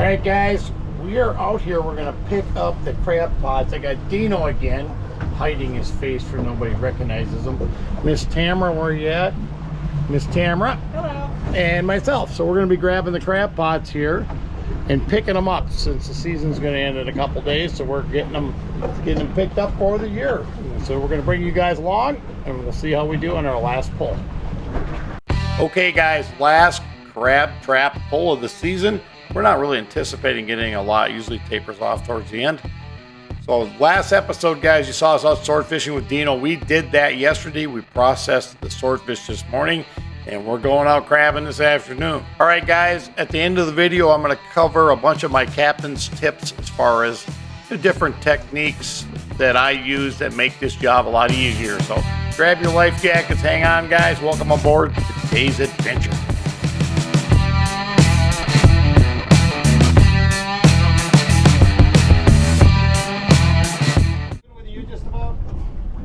right, guys, we are out here. We're gonna pick up the crab pots. I got Dino again, hiding his face for nobody recognizes him. Miss Tamara, where you at? Miss Tamara. Hello. And myself. So we're gonna be grabbing the crab pots here and picking them up since the season's gonna end in a couple days. So we're getting them picked up for the year. So we're gonna bring you guys along, and we'll see how we do on our last pull. Okay, guys, last crab trap pull of the season. We're not really anticipating getting a lot. Usually tapers off towards the end. So last episode, guys, you saw us out sword fishing with Dino. We did that yesterday. We processed the swordfish this morning, and we're going out crabbing this afternoon. All right, guys, at the end of the video, I'm going to cover a bunch of my captain's tips as far as the different techniques that I use that make this job a lot easier. So grab your life jackets, hang on, guys. Welcome aboard to today's adventure.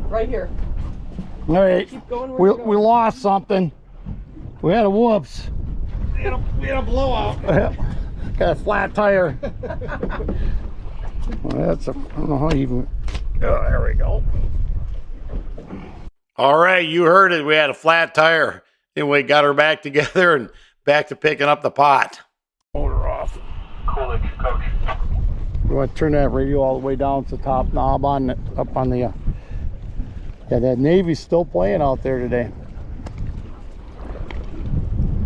Right here. All right, Keep going we lost something. We had a whoops. We had a blowout. Got a flat tire. Well, that's a, I don't know how you even, oh, there we go. All right, you heard it. We had a flat tire. Anyway, got her back together and back to picking up the pot. Motor off. Coolidge, coach. You want to turn that radio all the way down to the top knob on it, up on the, yeah, that Navy's still playing out there today.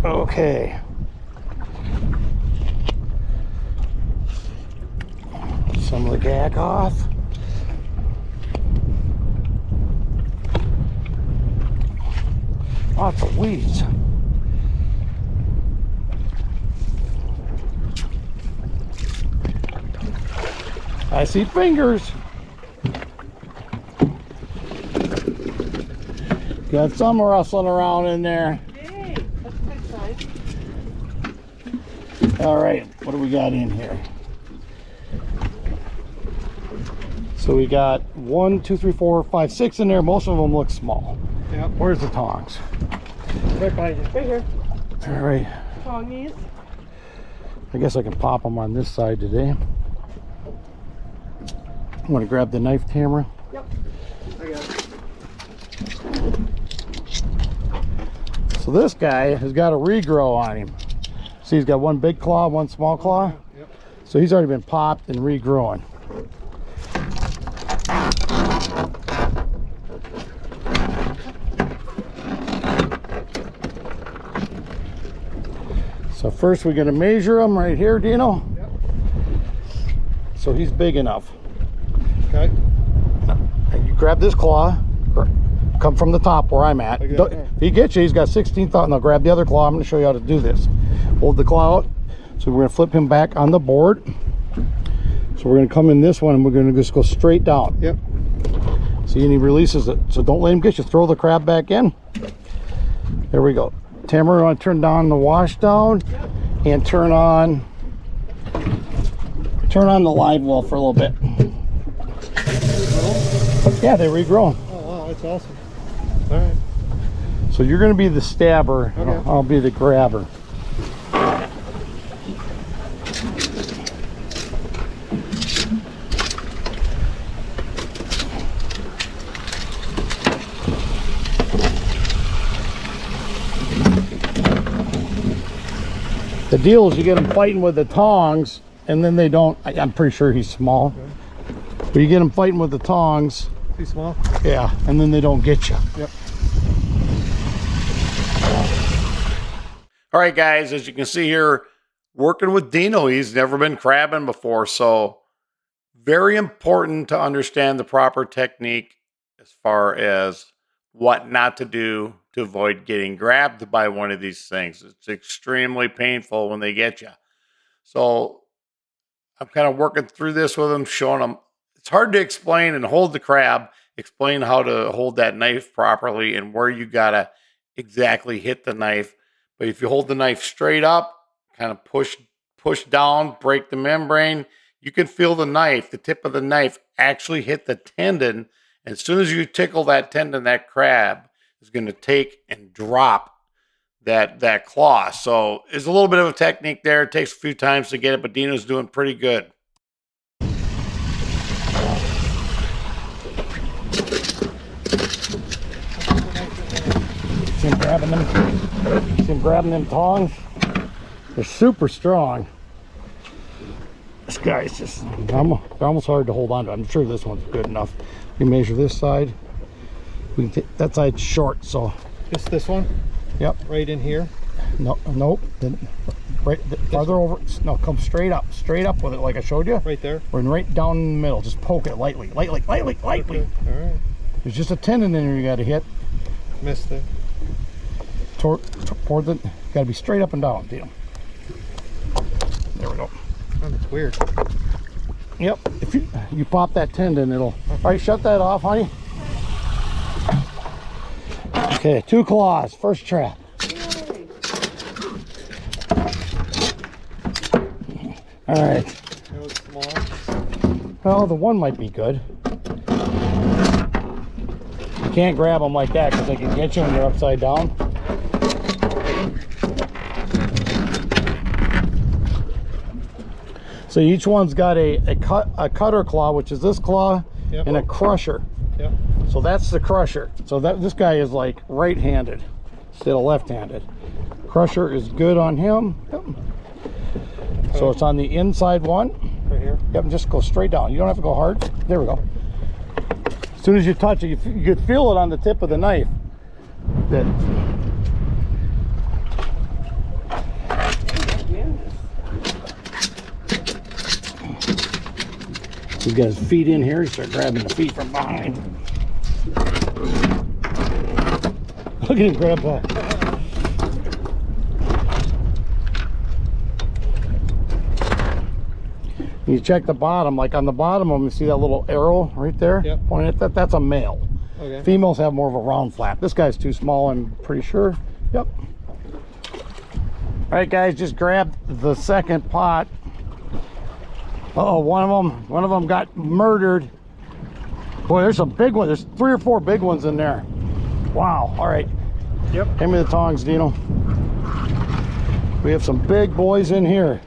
Okay. Some of the gack off. Lots of weeds. I see fingers. Got some rustling around in there. Hey, that's a good size. All right, what do we got in here? So we got 1, 2, 3, 4, 5, 6 in there. Most of them look small. Yep. Where's the tongs? Right behind you. Right here. All right. Tongies. I guess I can pop them on this side today. I'm gonna grab the knife, Tamara. Yep. I got it. So this guy has got a regrow on him. See, he's got one big claw, one small claw. Yep. So he's already been popped and regrowing. So first we're gonna measure him right here, Dino. Yep. So he's big enough. Okay. And you grab this claw, come from the top where I'm at. Like that, Don't- yeah. If he gets you, he's got 16 thought. Now grab the other claw. I'm gonna show you how to do this. Hold the claw out. So we're gonna flip him back on the board. So we're gonna come in this one and we're gonna just go straight down. Yep. See, and he releases it. So don't let him get you. Throw the crab back in. There we go. Tamara, you want to turn down the wash down and turn on the live well for a little bit. Yeah, they regrown. Oh wow, that's awesome. All right. So you're going to be the stabber. Okay. I'll be the grabber. The deal is you get them fighting with the tongs, and then they don't. I'm pretty sure he's small. Okay. But you get them fighting with the tongs, Too small? yeah, and then they don't get you. Yep. All right, guys, as you can see here, working with Dino, he's never been crabbing before, so very important to understand the proper technique as far as what not to do to avoid getting grabbed by one of these things. It's extremely painful when they get you. So I'm kind of working through this with them, showing them it's hard to explain and hold the crab, explain how to hold that knife properly and where you gotta exactly hit the knife. But if you hold the knife straight up, kind of push down, break the membrane, you can feel the knife, the tip of the knife actually hit the tendon. And as soon as you tickle that tendon, that crab is going to take and drop that claw. So there's a little bit of a technique there. It takes a few times to get it, but Dino's doing pretty good. See him grabbing them. See him grabbing them tongs. They're super strong. This guy's just, they're almost hard to hold on to. I'm sure this one's good enough. We measure this side. We can take, that side's short, so. Just this one? Yep. Right in here? No, nope. Then right farther over. No, come straight up with it like I showed you. Right there? We're right down in the middle. Just poke it lightly. Okay. All right. There's just a tendon in there you got to hit. Missed it. Toward the, got to be straight up and down, Dino. There we go. Oh, that's weird. Yep. If you pop that tendon, it'll. All right, shut that off, honey. Okay, 2 claws. First trap. All right. That was small. Well, the one might be good. You can't grab them like that because they can get you when you're upside down. So each one's got a cutter claw, which is this claw, Yep. and a crusher. Yep. So that's the crusher. So this guy is like right-handed instead of left-handed. Crusher is good on him. Yep. So it's on the inside one. Right here? Yep, just go straight down. You don't have to go hard. There we go. As soon as you touch it, you could feel it on the tip of the knife. That he's got his feet in here. You start grabbing the feet from behind. Look at him grab that. You check the bottom, like on the bottom of them, you see that little arrow right there? Yep. Pointing at that, that's a male. Okay. Females have more of a round flap. This guy's too small, I'm pretty sure. Yep. All right, guys, just grabbed the second pot. Uh-oh, one of them got murdered. Boy, there's some big ones. There's 3 or 4 big ones in there. Wow. All right. Yep. Hand me the tongs, Dino. We have some big boys in here.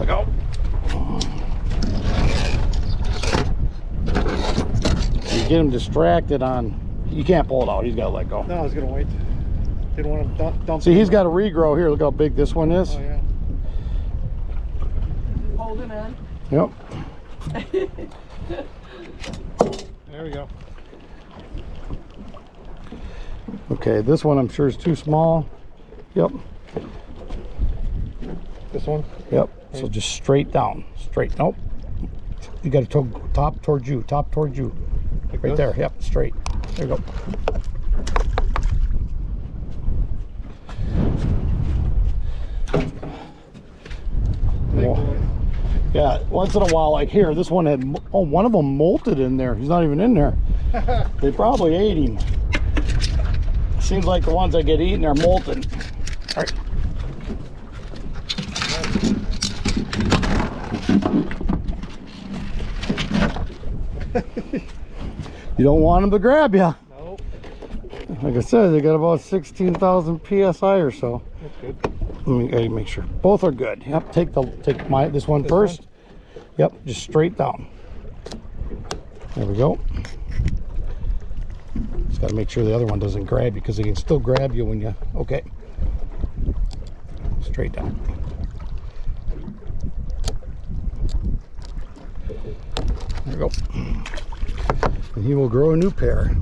Look out. You get him distracted on, you can't pull it out. He's got to let go. No, I was going to wait. Didn't want to dump See, he's got to regrow here. Look how big this one is. Oh, yeah. Holding on. Yep. There we go. Okay, this one I'm sure is too small. Yep. This one? Yep. So just straight down. Straight. Nope. You got to top towards you. Top towards you. Like Right this? there. Yep. Straight. There you go. Well, yeah. Once in a while, like here, this one had. Oh, one of them molted in there. He's not even in there. They probably ate him. Seems like the ones that get eaten are molten. All right. You don't want them to grab you. Nope. Like I said, they got about 16,000 psi or so. That's good. Let me make sure. Both are good. Yep. Take this one first. Yep. Just straight down. There we go. Just got to make sure the other one doesn't grab you because they can still grab you when you. Okay. Straight down. There we go. And he will grow a new pair.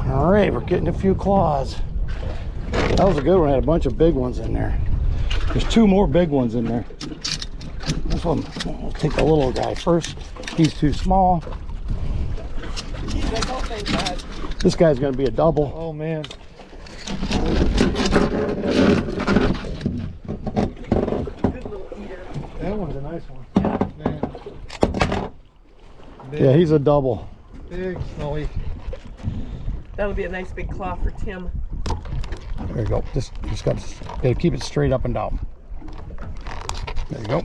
All right, we're getting a few claws. That was a good one. Had a bunch of big ones in there. There's 2 more big ones in there. This one, we'll take the little guy first. He's too small. This guy's going to be a double. Oh, man. That one's a nice one. Man. Big, Yeah, he's a double. big, snowy. That'll be a nice big claw for Tim. There you go. Just got to keep it straight up and down. There you go.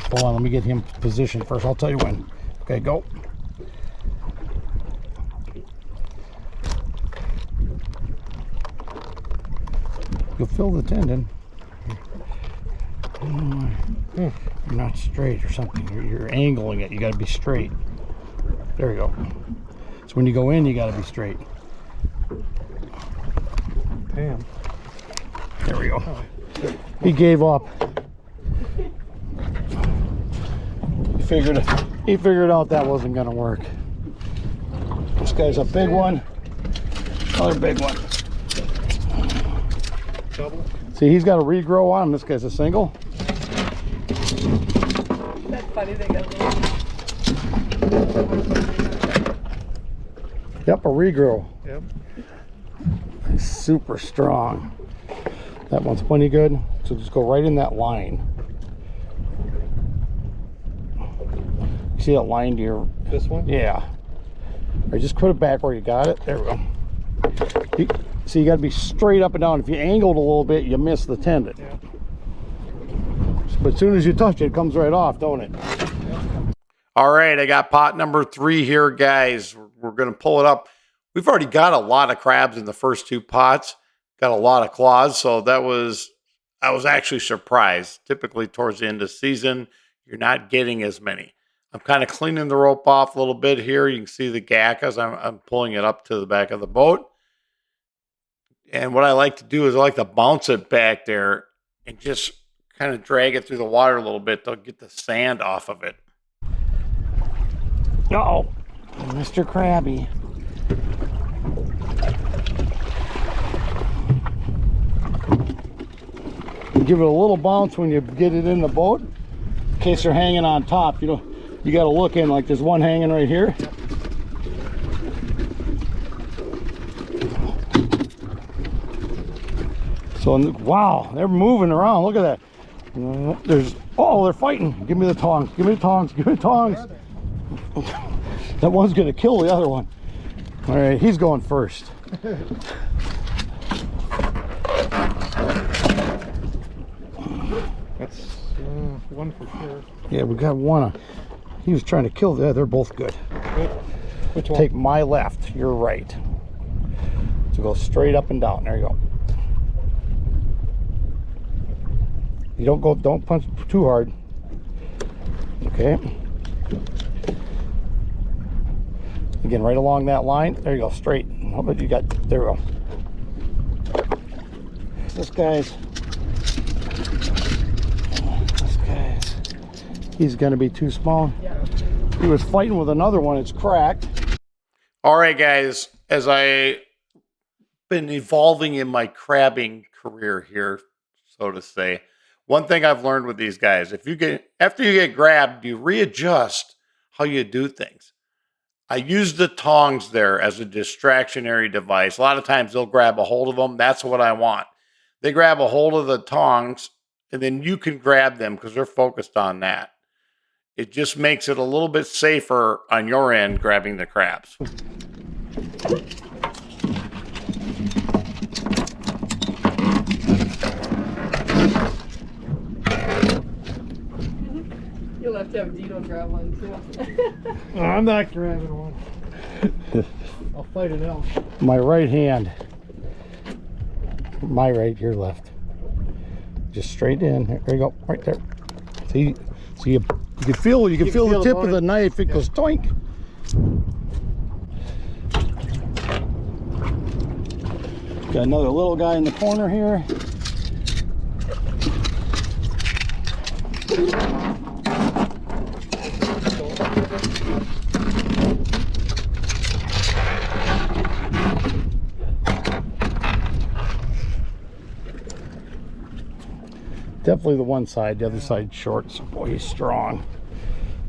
Hold on, let me get him positioned first. I'll tell you when. Okay, go. You'll feel the tendon. You're not straight or something. You're angling it. You got to be straight. There you go. So when you go in, you got to be straight. Damn. There we go. He gave up. He figured out that wasn't gonna work. This guy's a big one. Another big one. Double. See, he's got a regrow on him. This guy's a single. That's funny. They got a little. Yep, a regrow. Yep. He's super strong. That one's plenty good. So just go right in that line. See that line to your... This one? Yeah. Or just put it back where you got it. There we go. See, you got to be straight up and down. If you angled a little bit, you miss the tendon. Yeah. But as soon as you touch it, it comes right off, don't it? All right, I got pot number 3 here, guys. We're going to pull it up. We've already got a lot of crabs in the first 2 pots. Got a lot of claws, so I was actually surprised. Typically, towards the end of the season, you're not getting as many. I'm kind of cleaning the rope off a little bit here. You can see the gack as I'm pulling it up to the back of the boat. And what I like to do is I like to bounce it back there and just kind of drag it through the water a little bit to get the sand off of it. Uh-oh, Mr. Krabby. Give it a little bounce when you get it in the boat, in case they're hanging on top. You got to look in, like there's one hanging right here. So, wow, they're moving around. Look at that. They're fighting. Give me the tongs. Give me the tongs. Give me the tongs. That one's going to kill the other one. All right, he's going first. That's one for sure. Yeah, we got one. He was trying to kill the other. They're both good. Good. Which one? Take my left, your right. So go straight up and down. There you go. You don't punch too hard. Okay. Again, right along that line. There you go, straight. How about you got, there we go. This guy's, he's gonna be too small. Yeah. He was fighting with another one, it's cracked. All right, guys, as I've been evolving in my crabbing career here, so to say, one thing I've learned with these guys, after you get grabbed, you readjust how you do things. I use the tongs there as a distractionary device. A lot of times they'll grab a hold of them. That's what I want. They grab a hold of the tongs, and then you can grab them because they're focused on that. It just makes it a little bit safer on your end grabbing the crabs. You'll have to have Dino grab one too. No, I'm not grabbing one. I'll fight it out. My right hand. My right, your left. Just straight in. There you go, right there. See, so you can feel the tip of the knife. It goes toink. Got another little guy in the corner here. Definitely the one side, the other side short. So boy, he's strong.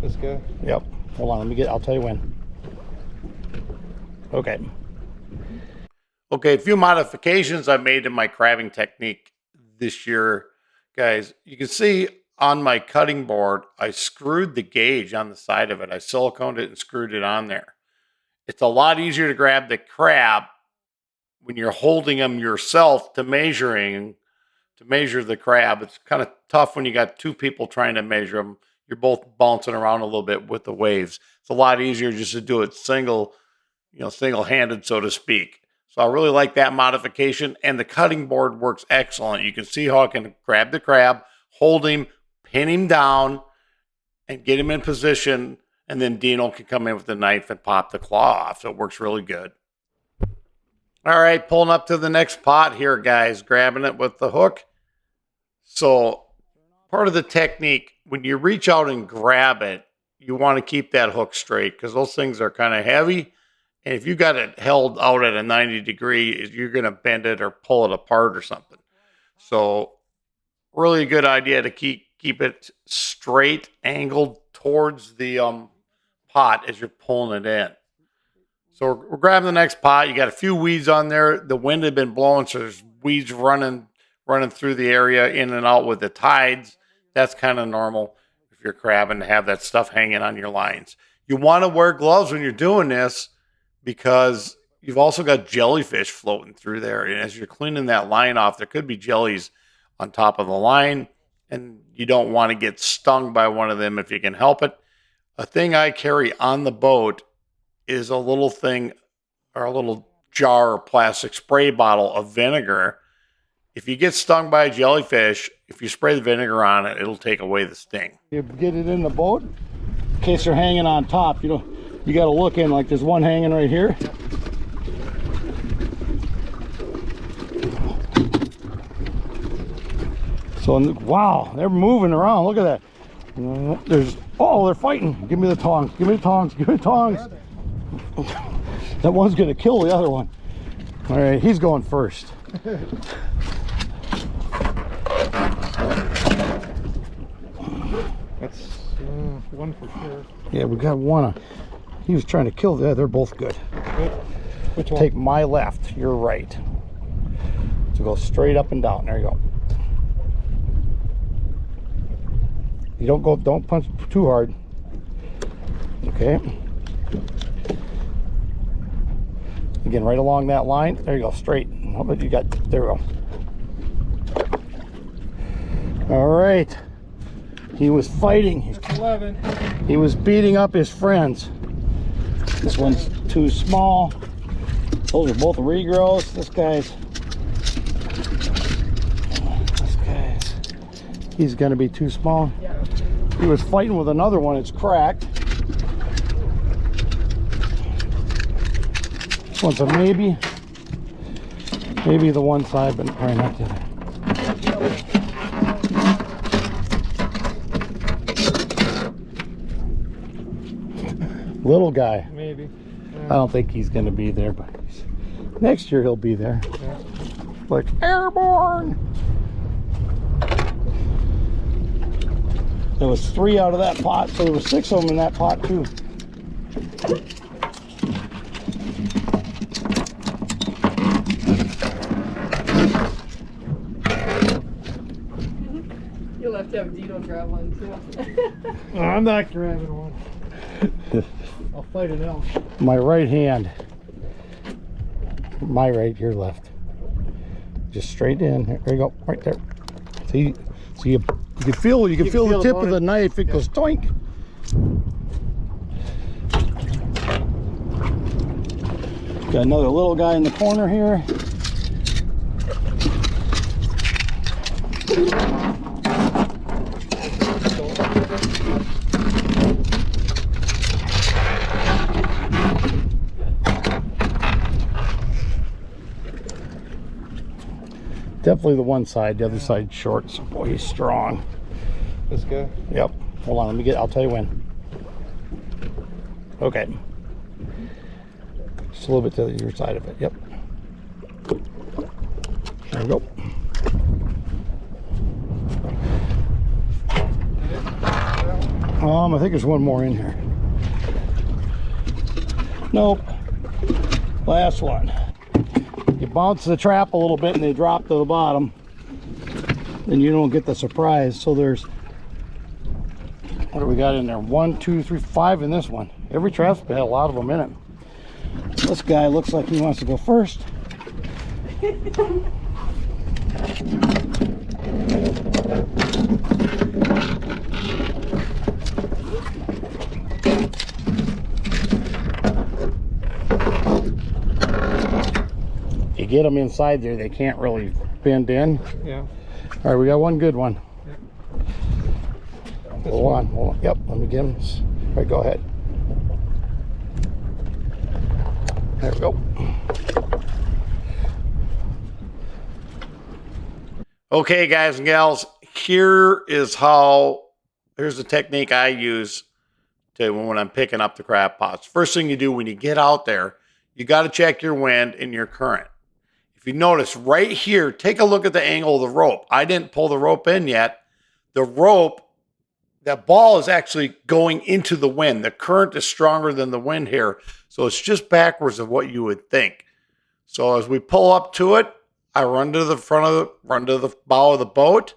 This guy? Yep. Hold on, I'll tell you when. Okay. Okay, a few modifications I made in my crabbing technique this year, guys. You can see on my cutting board, I screwed the gauge on the side of it. I siliconed it and screwed it on there. It's a lot easier to grab the crab when you're holding them yourself to measure the crab. It's kind of tough when you got 2 people trying to measure them. you're both bouncing around a little bit with the waves. It's a lot easier just to do it single-handed, so to speak. So I really like that modification, and the cutting board works excellent. You can see how I can grab the crab, hold him, pin him down, and get him in position, and then Dino can come in with the knife and pop the claw off. So it works really good. All right, pulling up to the next pot here, guys, grabbing it with the hook. So part of the technique, when you reach out and grab it, you want to keep that hook straight because those things are kind of heavy. And if you got it held out at a 90 degree, you're going to bend it or pull it apart or something. So really a good idea to keep it straight, angled towards the pot as you're pulling it in. So we're grabbing the next pot. You got a few weeds on there. The wind had been blowing, so there's weeds running through the area in and out with the tides. That's kind of normal if you're crabbing to have that stuff hanging on your lines. You want to wear gloves when you're doing this because you've also got jellyfish floating through there. And as you're cleaning that line off, there could be jellies on top of the line, and you don't want to get stung by one of them if you can help it. A thing I carry on the boat is a little thing or a little jar or plastic spray bottle of vinegar. If you get stung by a jellyfish, if you spray the vinegar on it, it'll take away the sting. You get it in the boat, in case they're hanging on top, you got to look in, like there's one hanging right here. So, wow, they're moving around. Look at that. They're fighting. Give me the tongs. Give me the tongs. Give me the tongs. That one's going to kill the other one. All right, he's going first. That's one for sure. Yeah, we got one. He was trying to kill the other. They're both good. Which one? Take my left, your right. So go straight up and down. There you go. You don't punch too hard. Okay. Again, right along that line. There you go, straight. How about you got, there we go. All right. He was fighting. That's 11. He was beating up his friends. This one's too small. Those are both regrows. This guy's, he's gonna be too small. He was fighting with another one. It's cracked. This one's a maybe. Maybe the one side, but probably not the other. Little guy. Maybe. I don't think he's going to be there, but next year he'll be there. Yeah. Like airborne. There was 3 out of that pot, so there was 6 of them in that pot too. You'll have to have Dino grab one too. I'm not grabbing one. I'll fight an elk. My right hand. My right, your left. Just straight in. There you go, right there. See, so you can feel the tip of the knife. It goes doink. Got another little guy in the corner here. Definitely the one side, the other side short. So boy, he's strong. This guy? Yep. Hold on, I'll tell you when. Okay. Just a little bit to your side of it. Yep. There we go. I think there's one more in here. Nope. Last one. You bounce the trap a little bit and they drop to the bottom, then you don't get the surprise. So there's, what do we got in there? 1, 2, 3, 5 in this one. Every trap's got a lot of them in it. This guy looks like he wants to go first. you get them inside there, they can't really bend in. Yeah. All right, we got one good one. Hold on. Yep, let me get him. All right, go ahead. There we go. Okay, guys and gals, here's the technique I use when I'm picking up the crab pots. First thing you do when you get out there, you got to check your wind and your current. If you notice right here, take a look at the angle of the rope. I didn't pull the rope in yet. The rope, that ball is actually going into the wind. The current is stronger than the wind here. So it's just backwards of what you would think. So as we pull up to it, I run to the bow of the boat,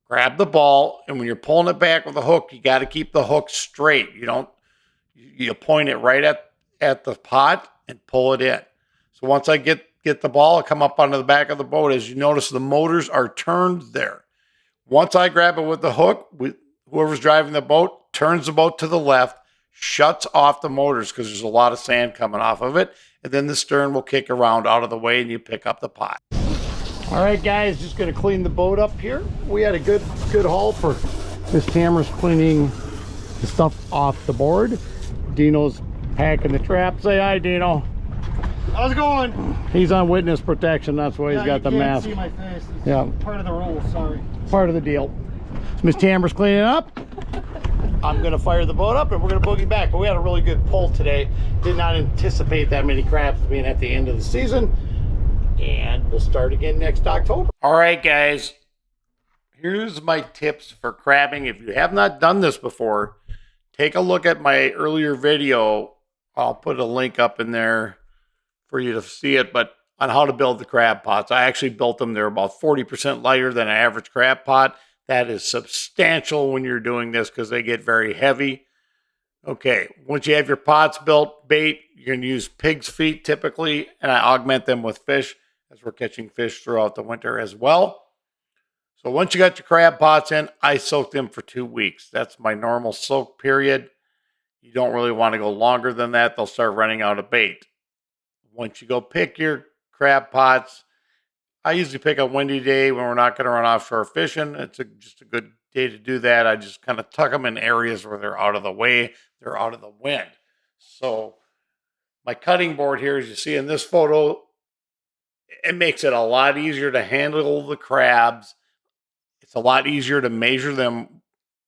grab the ball, and when you're pulling it back with a hook, you got to keep the hook straight. You point it right at the pot and pull it in. So once I get the ball, I come up onto the back of the boat. As you notice, the motors are turned there. Once I grab it with the hook, whoever's driving the boat turns the boat to the left, shuts off the motors because there's a lot of sand coming off of it, and then the stern will kick around out of the way and you pick up the pot. All right, guys, just going to clean the boat up here. We had a good haul for Miss Tamara's cleaning the stuff off the board. Dino's packing the trap. Say hi, Dino. How's it going? He's on witness protection. That's why he's got the mask. See my face. It's Yeah. part of the rules. Sorry. Part of the deal. Miss Tamara's cleaning up. I'm going to fire the boat up and we're going to boogie back. But we had a really good pull today. Did not anticipate that many crabs being at the end of the season. And we'll start again next October. All right, guys. Here's my tips for crabbing. If you have not done this before, take a look at my earlier video. I'll put a link up in there for you to see it, but on how to build the crab pots. I actually built them. They're about 40% lighter than an average crab pot. That is substantial when you're doing this because they get very heavy. Okay, once you have your pots built, bait, you're going to use pig's feet typically, and I augment them with fish as we're catching fish throughout the winter as well. So once you got your crab pots in, I soak them for 2 weeks. That's my normal soak period. You don't really want to go longer than that. They'll start running out of bait. Once you go pick your crab pots, I usually pick a windy day when we're not going to run offshore fishing. It's just a good day to do that. I just kind of tuck them in areas where they're out of the way, they're out of the wind. So my cutting board here, as you see in this photo, it makes it a lot easier to handle the crabs. It's a lot easier to measure them.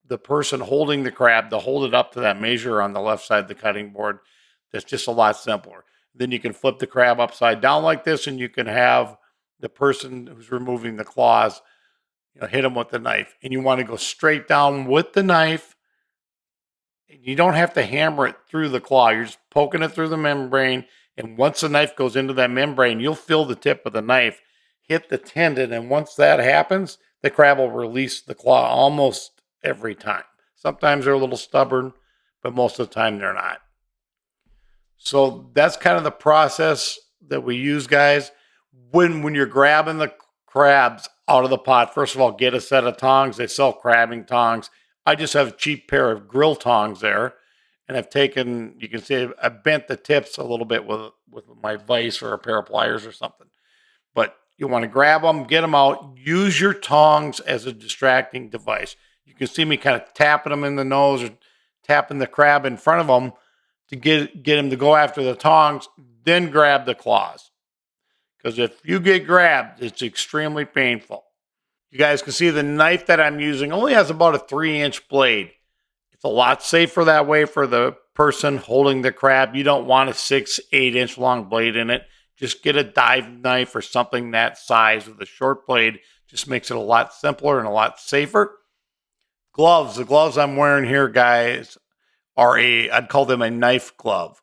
The person holding the crab, to hold it up to that measure on the left side of the cutting board, that's just a lot simpler. Then you can flip the crab upside down like this, and you can have the person who's removing the claws, hit them with the knife. And you want to go straight down with the knife. And you don't have to hammer it through the claw. You're just poking it through the membrane. And once the knife goes into that membrane, you'll feel the tip of the knife hit the tendon. And once that happens, the crab will release the claw almost every time. Sometimes they're a little stubborn, but most of the time they're not. So that's kind of the process that we use, guys. When you're grabbing the crabs out of the pot, first of all, get a set of tongs. They sell crabbing tongs. I just have a cheap pair of grill tongs there. And I've taken, you can see I bent the tips a little bit with my vise or a pair of pliers or something. But you want to grab them, get them out. Use your tongs as a distracting device. You can see me kind of tapping them in the nose or tapping the crab in front of them to get him to go after the tongs, then grab the claws. Because if you get grabbed, it's extremely painful. You guys can see the knife that I'm using only has about a 3-inch blade. It's a lot safer that way for the person holding the crab. You don't want a 6-8 inch long blade in it. Just get a dive knife or something that size with a short blade. Just makes it a lot simpler and a lot safer. Gloves. The gloves I'm wearing here, guys, are I'd call them a knife glove.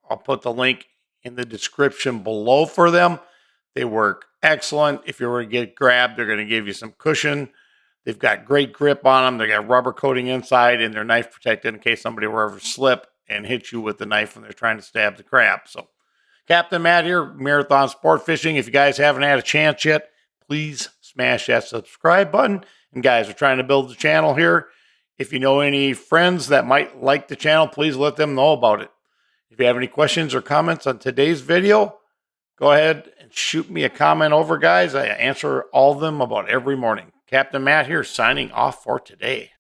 I'll put the link in the description below for them. They work excellent. If you were to get grabbed, they're going to give you some cushion. They've got great grip on them. They got rubber coating inside, and they're knife protected in case somebody were ever slip and hit you with the knife when they're trying to stab the crab. So, Captain Matt here, Marathon Sport Fishing. If you guys haven't had a chance yet, please smash that subscribe button. And guys, we're trying to build the channel here. If you know any friends that might like the channel, please let them know about it. If you have any questions or comments on today's video, go ahead and shoot me a comment over, guys. I answer all of them about every morning. Captain Matt here, signing off for today.